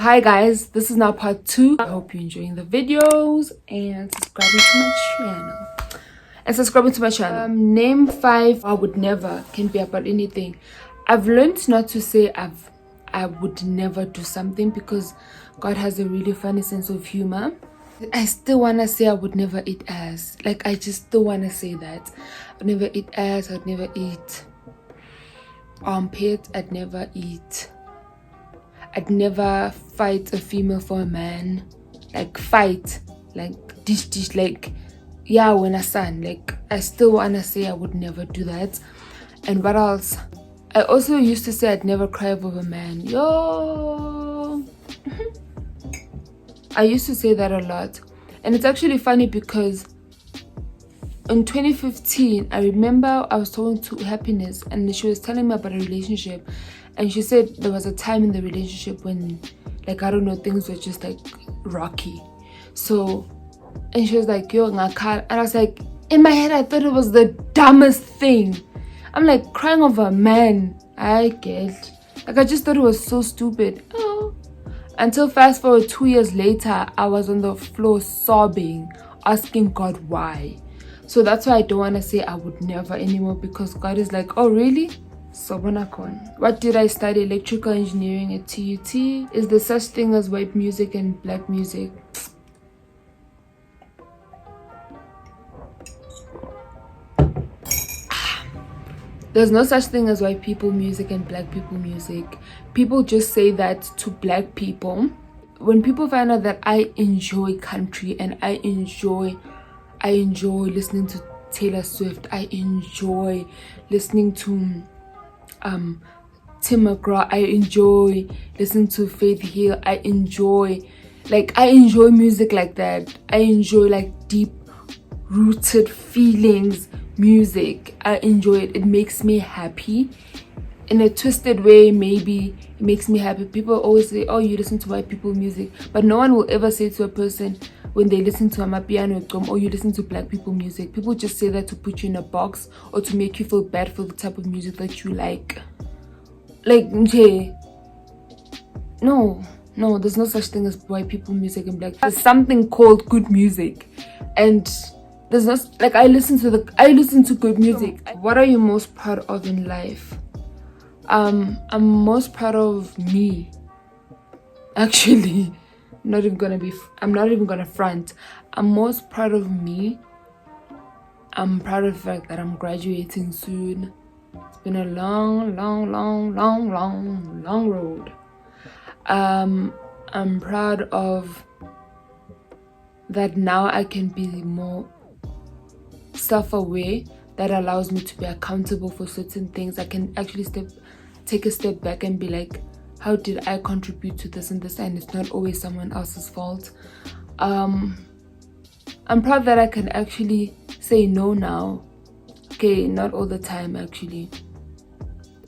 hi guys, this is now part 2. I hope you're enjoying the videos and subscribing to my channel. Name 5 I would never can be about anything. I've learned not to say I would never do something because God has a really funny sense of humor. I still want to say I would never eat ass. Like, I just still want to say that. I'd never eat ass. I'd never eat armpit. I'd never fight a female for a man. Like, fight. Like, dish. Like, yeah, when I son. Like, I still want to say I would never do that. And what else? I also used to say I'd never cry over a man. Yo! I used to say that a lot. And it's actually funny because in 2015, I remember I was talking to Happiness and she was telling me about a relationship. And she said there was a time in the relationship when, like, I don't know, things were just like rocky. So, and she was like, yo, ngakhala. And I was like, in my head, I thought it was the dumbest thing. I'm like, crying over a man. I get. Like, I just thought it was so stupid. Oh. Until fast forward 2 years later, I was on the floor sobbing, asking God why. So that's why I don't want to say I would never anymore, because God is like, oh really? So what did I study? Electrical engineering at TUT. Is there such thing as white music and black music? There's no such thing as white people music and black people music. People just say that to black people. When people find out that I enjoy country and I enjoy listening to Taylor Swift, I enjoy listening to Tim McGraw, I enjoy listening to Faith Hill, I enjoy music like that. I enjoy like deep rooted feelings music. I enjoy it. It makes me happy in a twisted way. Maybe it makes me happy. People always say, oh, you listen to white people music, but no one will ever say to a person when they listen to Amapiano, or you listen to black people music. People just say that to put you in a box or to make you feel bad for the type of music that you like. Like, no, there's no such thing as white people music and black. There's something called good music, and there's not, like, I listen to good music. What are you most proud of in life? I'm most proud of me. Actually, I'm not even gonna front. I'm most proud of me. I'm proud of the fact that I'm graduating soon. It's been a long road. I'm proud of that now I can be more self-aware. That allows me to be accountable for certain things. I can actually take a step back and be like, how did I contribute to this and this, and it's not always someone else's fault. I'm proud that I can actually say no now. Okay, not all the time actually,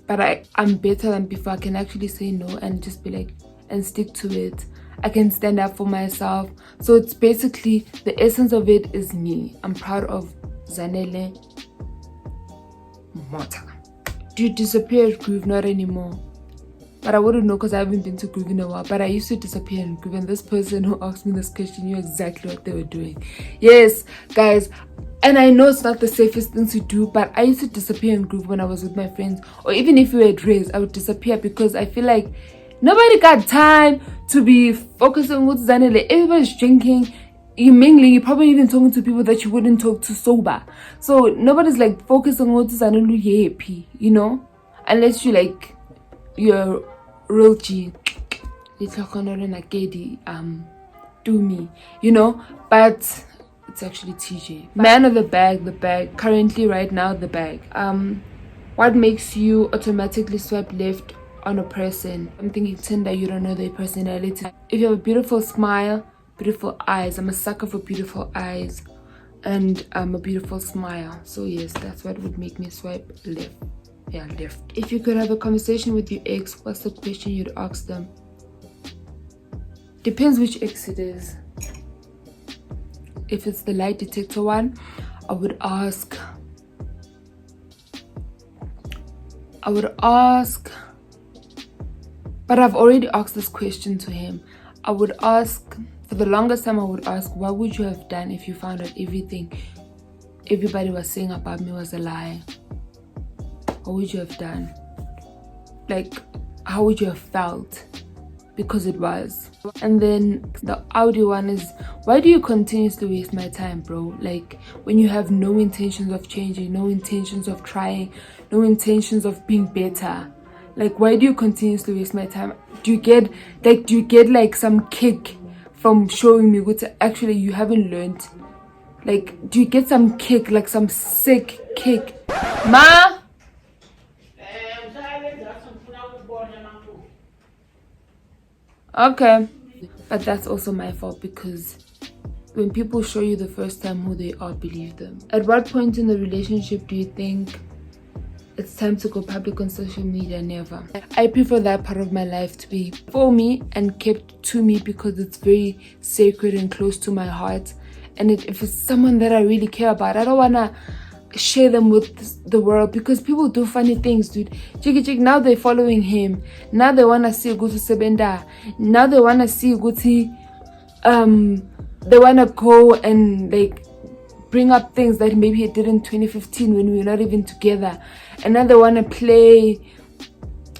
but I'm better than before. I can actually say no and just be like, and stick to it. I can stand up for myself. So it's basically, the essence of it is me. I'm proud of Zanele Mota. Do you disappear at Groove? Not anymore. But I wouldn't know because I haven't been to Groove in a while. But I used to disappear in Groove, and this person who asked me this question knew exactly what they were doing. Yes, guys. And I know it's not the safest thing to do, but I used to disappear in Groove when I was with my friends. Or even if we were at race, I would disappear because I feel like nobody got time to be focusing on what's Zanele. Everybody's drinking. You mingling, you're probably even talking to people that you wouldn't talk to sober. So nobody's like focused on what's happy, you know? Unless you like, you're real G. Do me, you know? But it's actually TJ. Man of the bag, currently right now, the bag. What makes you automatically swipe left on a person? I'm thinking Tinder, you don't know their personality. If you have a beautiful smile, beautiful eyes. I'm a sucker for beautiful eyes and a beautiful smile. So yes, that's what would make me swipe left. Yeah, left. If you could have a conversation with your ex, what's the question you'd ask them? Depends which ex it is. If it's the lie detector one, I would ask But I've already asked this question to him. I would ask, for the longest time I would ask, what would you have done if you found out everything everybody was saying about me was a lie? What would you have done? Like, how would you have felt? Because it was. And then the audio one is, why do you continuously waste my time, bro? Like, when you have no intentions of changing, no intentions of trying, no intentions of being better. Like, why do you continuously waste my time? Do you get like some kick from showing me what actually you haven't learned? Like, do you get some kick, like some sick kick? Ma? Okay. But that's also my fault, because when people show you the first time who they are, believe them. At what point in the relationship do you think it's time to go public on social media? Never. I prefer that part of my life to be for me and kept to me, because it's very sacred and close to my heart. And if it's someone that I really care about, I don't want to share them with the world, because people do funny things, dude. Chiki, now they're following him. Now they want to see Gutu Sebenda. Now they want to see Guti. They want to go and like bring up things that maybe he did in 2015 when we were not even together. And now they want to play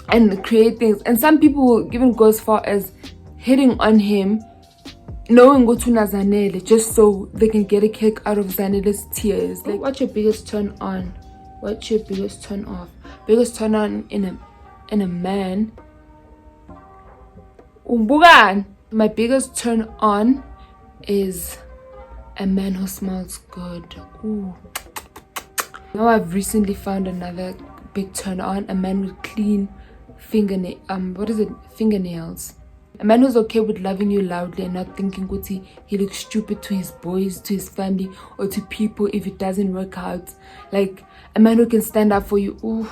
and create things. And some people will even go as far as hitting on him, knowing go to Zanele, just so they can get a kick out of Zanele's tears. Like, what's your biggest turn on? What's your biggest turn off? Biggest turn on in a man? Umbugan. My biggest turn on is a man who smells good. Ooh. Now I've recently found another big turn on, a man with clean fingernails. A man who's okay with loving you loudly and not thinking he looks stupid to his boys, to his family, or to people if it doesn't work out. Like, a man who can stand up for you. Ooh.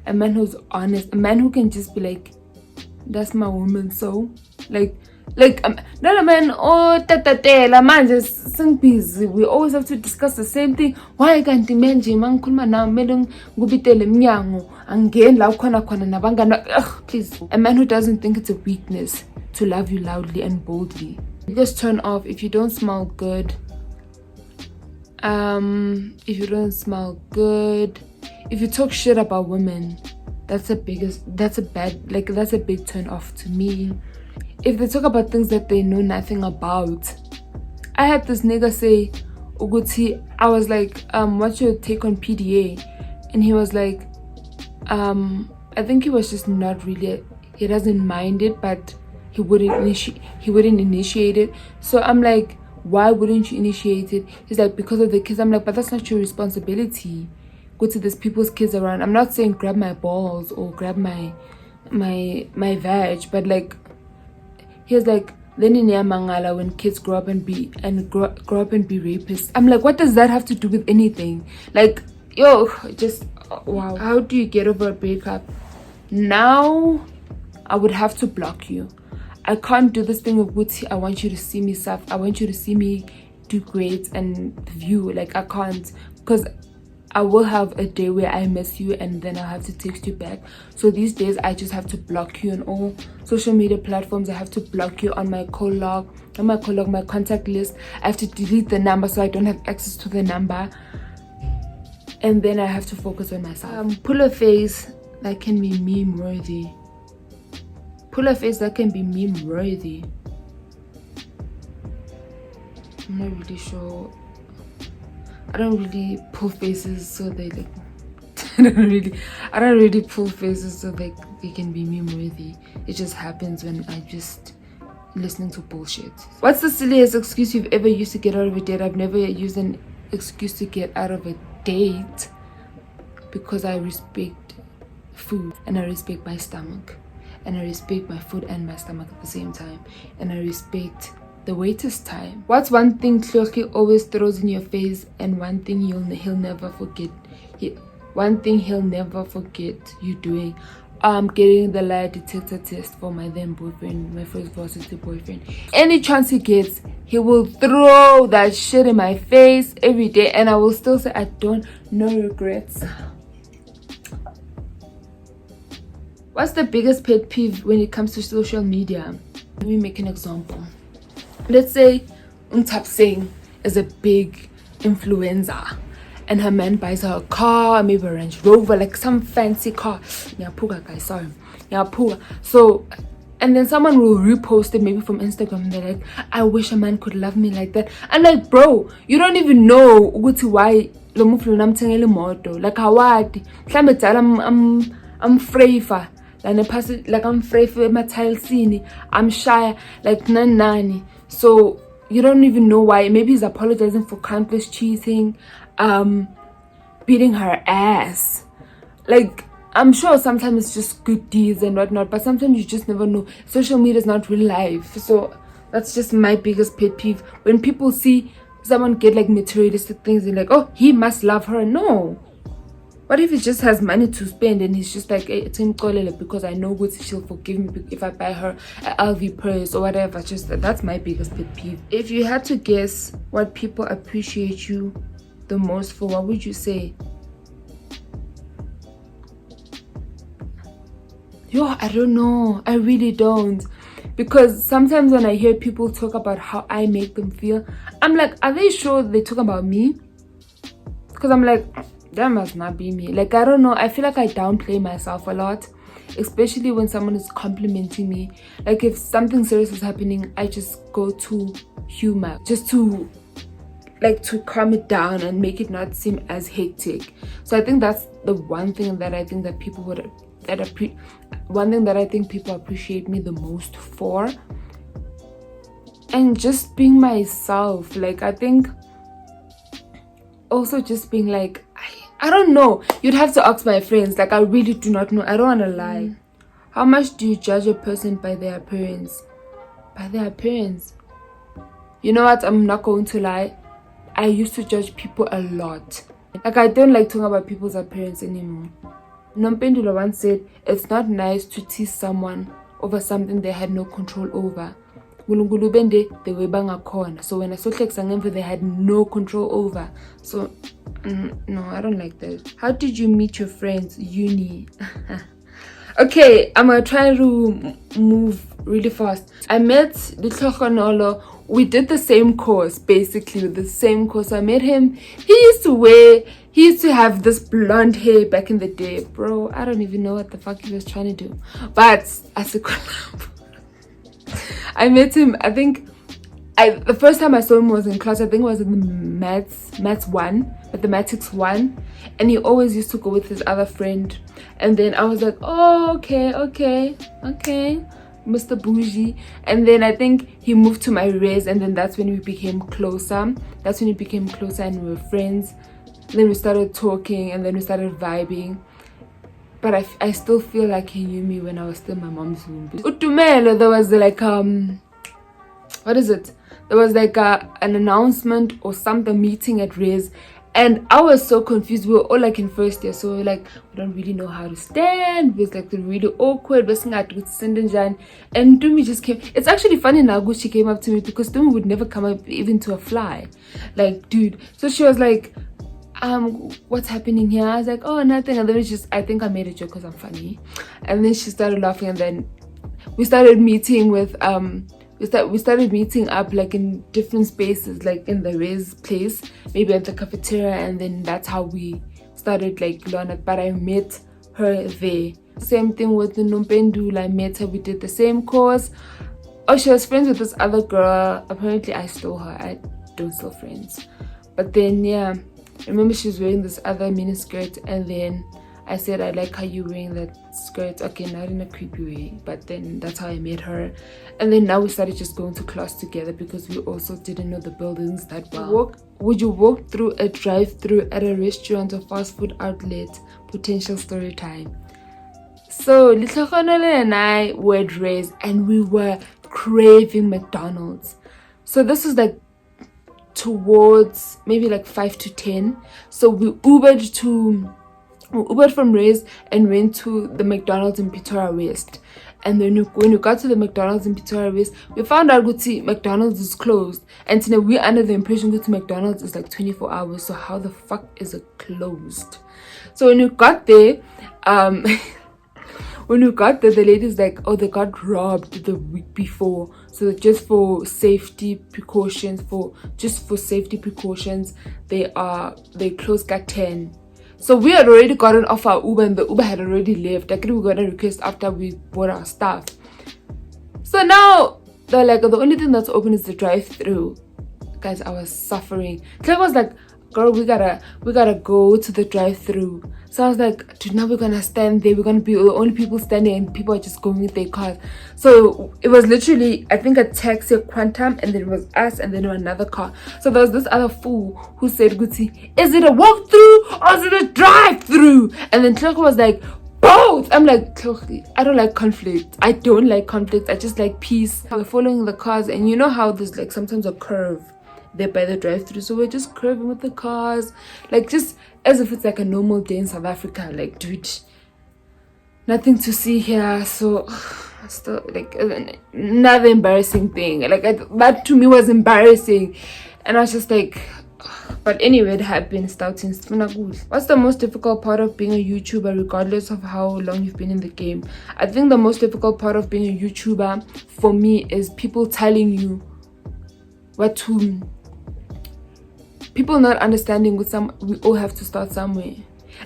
A man who's honest. A man who can just be like, that's my woman, so not a man, oh tatatela manje sing busy, we always have to discuss the same thing. Why can't manje mangikhuluma nawe kumele ngubitele emnyango angeni la ukhona khona nabangana? Please. A man who doesn't think it's a weakness to love you loudly and boldly. Just turn off if you don't smell good. If you don't smell good, if you talk shit about women, that's a big turn off to me. If they talk about things that they know nothing about. I had this nigga say, Uguti, I was like, what's your take on PDA? And he was like, I think he was just not really, he doesn't mind it, but he wouldn't initiate it. So I'm like, why wouldn't you initiate it? He's like, because of the kids. I'm like, but that's not your responsibility. Go to these people's kids around. I'm not saying grab my balls or grab my vag, but like, he's like, mangala when kids grow up and be rapists. I'm like, what does that have to do with anything? Like, yo, just wow. How do you get over a breakup? Now I would have to block you. I can't do this thing of Guti, I want you to see me suffer, I want you to see me do great and view. Like, I can't, because I will have a day where I miss you and then I'll have to text you back. So these days I just have to block you on all social media platforms. I have to block you on my my contact list. I have to delete the number so I don't have access to the number. And then I have to focus on myself. Pull a face that can be meme worthy. Pull a face that can be meme worthy. I'm not really sure. I don't really pull faces so they like I don't really pull faces so they can be meme worthy. It just happens when I just listening to bullshit. What's the silliest excuse you've ever used to get out of a date? I've never used an excuse to get out of a date because I respect food and I respect my stomach and I respect my food and my stomach at the same time, and I respect the waiter's time. What's one thing Tloki always throws in your face and one thing he'll never forget? One thing he'll never forget you doing? Getting the lie detector test for my then boyfriend, my first varsity boyfriend. Any chance he gets, he will throw that shit in my face every day, and I will still say I don't, no regrets. What's the biggest pet peeve when it comes to social media? Let me make an example. Let's say Singh is a big influencer and her man buys her a car, maybe a Range Rover, like some fancy car. Nyapuga guys, sorry. Nyapuga. So, and then someone will repost it maybe from Instagram and they're like, I wish a man could love me like that. I'm like, bro, you don't even know why lo muflu namthengele imoto. Like hawadi. Mhlambe I'm frayfa. Like I'm frayfa ematilesini. I'm shy like nani. So you don't even know why. Maybe he's apologizing for countless cheating, beating her ass. Like, I'm sure sometimes it's just good deeds and whatnot, but sometimes you just never know. Social media is not real life. So that's just my biggest pet peeve. When people see someone get like materialistic things and like, oh, he must love her. No. What if he just has money to spend and he's just like, hey, it's in because I know good she'll forgive me if I buy her an LV purse or whatever. Just that's my biggest pet peeve. If you had to guess what people appreciate you the most for, what would you say? Yo, I don't know. I really don't. Because sometimes when I hear people talk about how I make them feel, I'm like, are they sure they talk about me? Because I'm like, that must not be me. Like, I don't know. I feel like I downplay myself a lot, especially when someone is complimenting me. Like, if something serious is happening, I just go to humor, just to calm it down and make it not seem as hectic. So I think that's the one thing that I think that people would one thing that I think people appreciate me the most for. And just being myself. Like, I think also just being like, I don't know. You'd have to ask my friends. Like, I really do not know. I don't want to lie. How much do you judge a person by their appearance? By their appearance. You know what? I'm not going to lie. I used to judge people a lot. Like, I don't like talking about people's appearance anymore. Nompendula once said, it's not nice to tease someone over something they had no control over. They were bang a corner. So when I saw like they had no control over. So no, I don't like that. How did you meet your friends? Uni. Okay, I'm gonna try to move really fast. I met Litlokonolo. We did the same course, basically, the same course. I met him. He used to have this blonde hair back in the day. Bro, I don't even know what the fuck he was trying to do. But as a collab, I met him, I think, the first time I saw him was in class. I think it was in the maths 1, mathematics 1. And he always used to go with his other friend. And then I was like, oh, okay. Mr. Bougie. And then I think he moved to my res, and then that's when we became closer. That's when we became closer and we were friends. Then we started talking and then we started vibing. But I still feel like he knew me when I was still in my mom's womb. Utumelo, there was like what is it? There was like an announcement or something, meeting at res. And I was so confused. We were all like in first year, so like we don't really know how to stand. It was like really awkward. And Dumi just came. It's actually funny now she came up to me, because Dumi would never come up even to a fly. Like, dude. So she was like, what's happening here? I was like, oh, nothing. And then I think I made a joke because I'm funny. And then she started laughing, and then we started meeting with we started meeting up like in different spaces, like in the res place, maybe at the cafeteria, and then that's how we started like learning. But I met her there. Same thing with the Nompendula. I met her, we did the same course. Oh, she was friends with this other girl. Apparently I stole her. I don't steal friends. But then yeah, I remember she was wearing this other mini skirt, and then I said, I like how you wearing that skirt. Okay, not in a creepy way, but then that's how I met her. And then now we started just going to class together, because we also didn't know the buildings that well. Would you walk through a drive-through at a restaurant or fast food outlet? Potential story time. So Litlokonole and I were raised, and we were craving McDonald's. So this was like towards maybe like 5 to 10. So we Ubered from Reyes and went to the McDonald's in Pretoria West. And then when we got to the McDonald's in Pretoria West, we found out that McDonald's is closed. And today we're under the impression that McDonald's is like 24 hours. So how the fuck is it closed? So when we got there, when we got there, the lady's like, oh, they got robbed the week before, so just for safety precautions, they closed at 10. So we had already gotten off our Uber and the Uber had already left. Like, we got a request after we bought our stuff. So now they're like, the only thing that's open is the drive-through. Guys, I was suffering. Claire was like, girl, we gotta go to the drive-through. So I was like, dude, now we're gonna stand there, we're gonna be the only people standing and people are just going with their cars. So it was literally, I think, a taxi, a Quantum, and then it was us and then another car. So there was this other fool who said, Guti, is it a walk-through or is it a drive-through? And then Claire was like, both. I'm like, I don't like conflict. I just like peace. We're following the cars, and you know how there's like sometimes a curve there by the drive-through, so we're just curving with the cars, like just as if it's like a normal day in South Africa. Like, dude, nothing to see here. So still, like, another embarrassing thing, like that to me was embarrassing, and I was just like, but anyway, it happened. What's the most difficult part of being a YouTuber, regardless of how long you've been in the game? I think the most difficult part of being a YouTuber for me is people telling you what to, people not understanding we all have to start somewhere.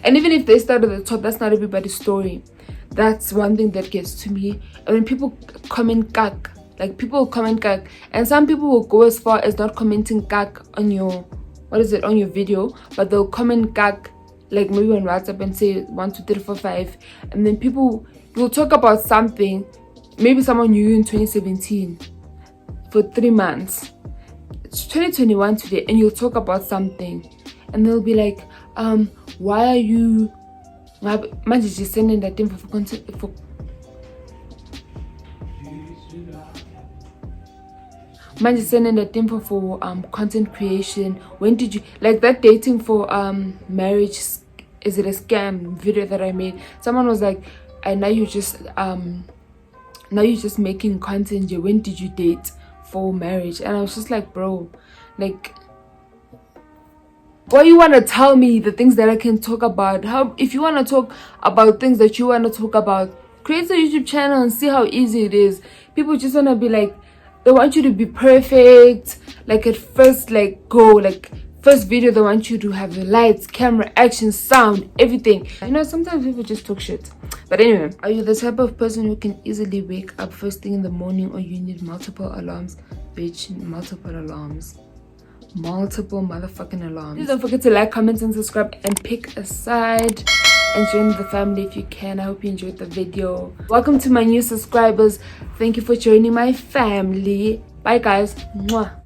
And even if they start at the top, that's not everybody's story. That's one thing that gets to me. And when people comment kak, like people will comment kak, and some people will go as far as not commenting kak on your, on your video, but they'll comment kak like maybe on WhatsApp and say 1 2 3 4 5, and then people will talk about something, maybe someone knew you in 2017 for 3 months. It's 2021 today, and you'll talk about something, and they'll be like, why are you just sending that thing for content for sending that info for content creation? When did you, like, that dating for marriage, is it a scam video that I made? Someone was like, now you're just making content. When did you date for marriage? And I was just like, bro, like, why you want to tell me the things that I can talk about? How, if you want to talk about things that you want to talk about, create a YouTube channel and see how easy it is. People just want to be like, they want you to be perfect, like at first, like go, like first video they want you to have the lights, camera, action, sound, everything. You know, sometimes people just talk shit. But anyway, are you the type of person who can easily wake up first thing in the morning, or you need multiple alarms? Bitch, multiple alarms, multiple motherfucking alarms. Please don't forget to like, comment, and subscribe, and pick a side and join the family if you can. I hope you enjoyed the video. Welcome to my new subscribers. Thank you for joining my family. Bye guys. Mwah.